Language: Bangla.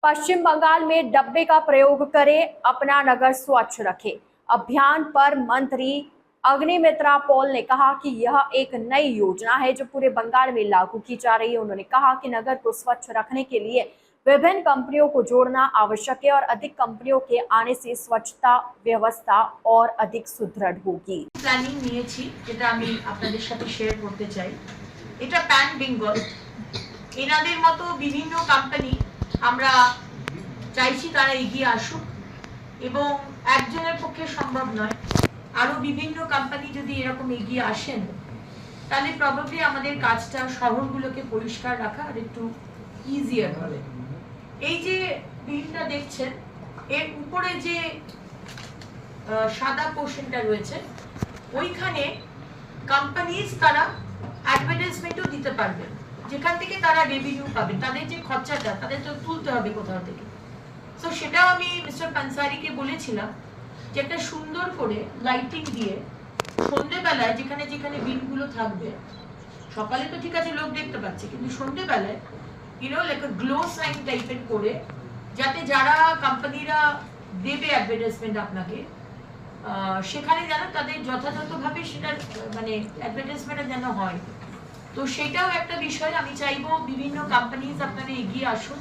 पश्चिम बंगाल में डब्बे का प्रयोग करें, अपना नगर स्वच्छ रखें अभियान पर मंत्री अग्निमित्रा पॉल ने कहा कि यह एक नई योजना है जो पूरे बंगाल में लागू की जा रही है। उन्होंने कहा कि नगर को स्वच्छ रखने के लिए विभिन्न कंपनियों को जोड़ना आवश्यक है और अधिक कंपनियों के आने से स्वच्छता व्यवस्था और अधिक सुदृढ़ होगी। प्लानिंग নিয়েছি যেটা আমি আপনাদের সাথে শেয়ার করতে চাই। এটা প্যান বেঙ্গল এনাদের মতো বিভিন্ন কোম্পানি আমরা চাইছি তারা এগিয়ে আসুক এবং একজনের পক্ষে সম্ভব নয়, আরো বিভিন্ন কোম্পানি যদি এরকম এগিয়ে আসেন তাহলে প্রবাবলি আমাদের কাজটা শহরগুলোকে পরিষ্কার রাখা আর একটু ইজিয়ার হবে। এই যে বিলটা দেখছেন এর উপরে যে সাদা পোর্শনটা রয়েছে ওইখানে কোম্পানিজ তারা অ্যাডভার্টাইজমেন্টও দিতে পারবে, যেখান থেকে তারা রেভিনিউ পাবে, তাদের যে খরচাটা তাদের তো তুলতে হবে কোথাও থেকে। সো সেটাও আমি মিস্টার পানসারিকে বলেছিলাম যে একটা সুন্দর করে লাইটিং দিয়ে সন্ধ্যেবেলায় যেখানে যেখানে বিলগুলো থাকবে, সকালে তো ঠিক আছে লোক দেখতে পাচ্ছে, কিন্তু সন্ধ্যেবেলায় লাইক গ্লো সাইন টাইপের করে যাতে যারা কোম্পানিরা দেবে অ্যাডভার্টাইজমেন্ট আপনাকে সেখানে যেন তাদের যথাযথভাবে সেটা মানে অ্যাডভার্টাইজমেন্টটা যেন হয়। তো সেটাও একটা বিষয়, আমি চাইবো বিভিন্ন কোম্পানিজ আপনারা এগিয়ে আসুন।